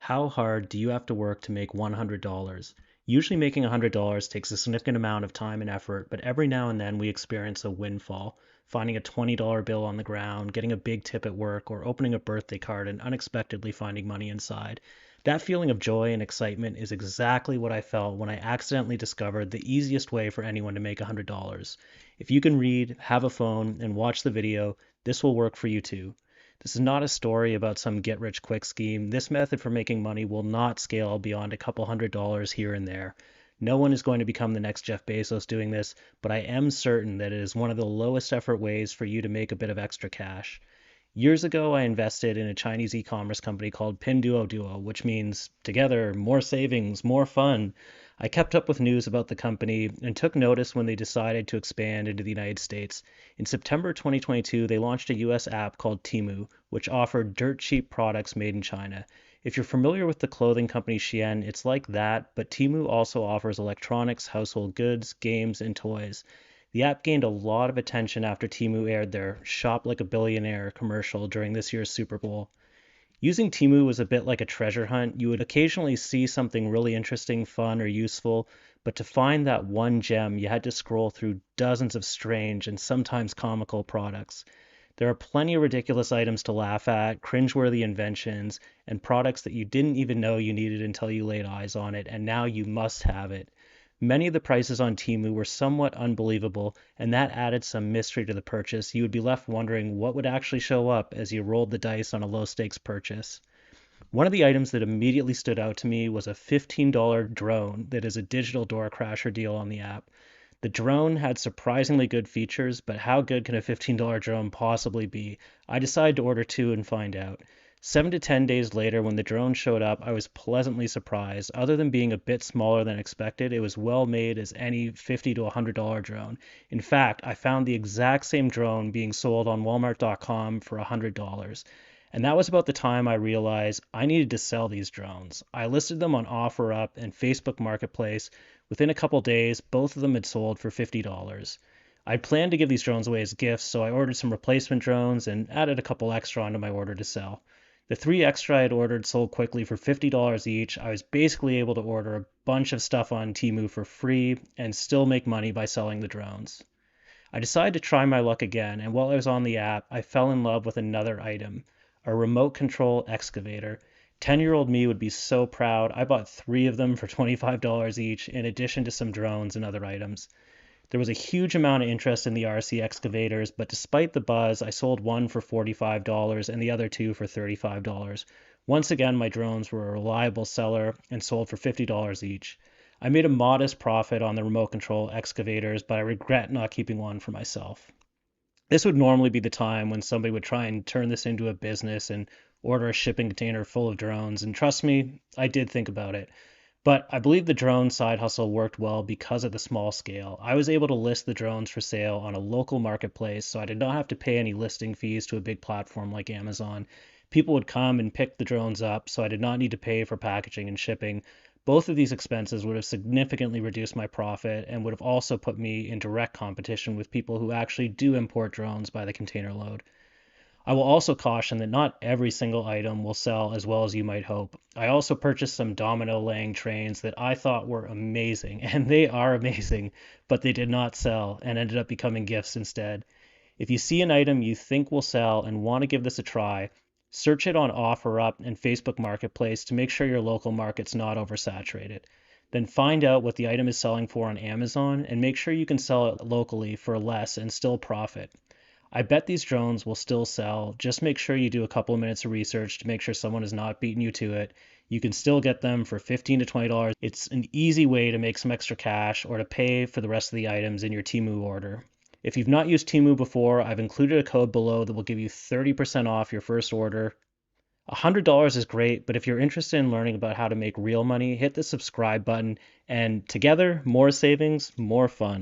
How hard do you have to work to make $100? Usually making $100 takes a significant amount of time and effort, but every now and then we experience a windfall, finding a $20 bill on the ground, getting a big tip at work, or opening a birthday card and unexpectedly finding money inside. That feeling of joy and excitement is exactly what I felt when I accidentally discovered the easiest way for anyone to make $100. If you can read, have a phone, and watch the video, this will work for you too. This is not a story about some get rich quick scheme. This method for making money will not scale beyond a couple $100 here and there. No one is going to become the next Jeff Bezos doing this, but I am certain that it is one of the lowest effort ways for you to make a bit of extra cash. Years ago, I invested in a Chinese e-commerce company called Pinduoduo, which means together, more savings, more fun. I kept up with news about the company and took notice when they decided to expand into the United States. In September 2022, they launched a US app called Temu, which offered dirt cheap products made in China. If you're familiar with the clothing company Shein, it's like that, but Temu also offers electronics, household goods, games, and toys. The app gained a lot of attention after Temu aired their Shop Like a Billionaire commercial during this year's Super Bowl. Using Temu was a bit like a treasure hunt. You would occasionally see something really interesting, fun, or useful, but to find that one gem, you had to scroll through dozens of strange and sometimes comical products. There are plenty of ridiculous items to laugh at, cringeworthy inventions, and products that you didn't even know you needed until you laid eyes on it, and now you must have it. Many of the prices on Temu were somewhat unbelievable, and that added some mystery to the purchase. You would be left wondering what would actually show up as you rolled the dice on a low stakes purchase. One of the items that immediately stood out to me was a $15 drone that is a digital door crasher deal on the app. The drone had surprisingly good features, but how good can a $15 drone possibly be? I decided to order two and find out. 7 to 10 days later, when the drone showed up, I was pleasantly surprised. Other than being a bit smaller than expected, it was well made as any $50 to $100 drone. In fact, I found the exact same drone being sold on Walmart.com for $100. And that was about the time I realized I needed to sell these drones. I listed them on OfferUp and Facebook Marketplace. Within a couple days, both of them had sold for $50. I'd planned to give these drones away as gifts, so I ordered some replacement drones and added a couple extra onto my order to sell. The three extra I had ordered sold quickly for $50 each. I was basically able to order a bunch of stuff on Temu for free and still make money by selling the drones. I decided to try my luck again, and while I was on the app, I fell in love with another item, a remote control excavator. 10-year-old me would be so proud. I bought three of them for $25 each, in addition to some drones and other items. There was a huge amount of interest in the RC excavators, but despite the buzz, I sold one for $45 and the other two for $35. Once again, my drones were a reliable seller and sold for $50 each. I made a modest profit on the remote control excavators, but I regret not keeping one for myself. This would normally be the time when somebody would try and turn this into a business and order a shipping container full of drones, and trust me, I did think about it. But I believe the drone side hustle worked well because of the small scale. I was able to list the drones for sale on a local marketplace, so I did not have to pay any listing fees to a big platform like Amazon. People would come and pick the drones up, so I did not need to pay for packaging and shipping. Both of these expenses would have significantly reduced my profit and would have also put me in direct competition with people who actually do import drones by the container load. I will also caution that not every single item will sell as well as you might hope. I also purchased some domino laying trains that I thought were amazing, and they are amazing, but they did not sell and ended up becoming gifts instead. If you see an item you think will sell and want to give this a try, search it on OfferUp and Facebook Marketplace to make sure your local market's not oversaturated. Then find out what the item is selling for on Amazon and make sure you can sell it locally for less and still profit. I bet these drones will still sell. Just make sure you do a couple of minutes of research to make sure someone is not beating you to it. You can still get them for $15 to $20. It's an easy way to make some extra cash or to pay for the rest of the items in your Temu order. If you've not used Temu before, I've included a code below that will give you 30% off your first order. $100 is great, but if you're interested in learning about how to make real money, hit the subscribe button, and together, more savings, more fun.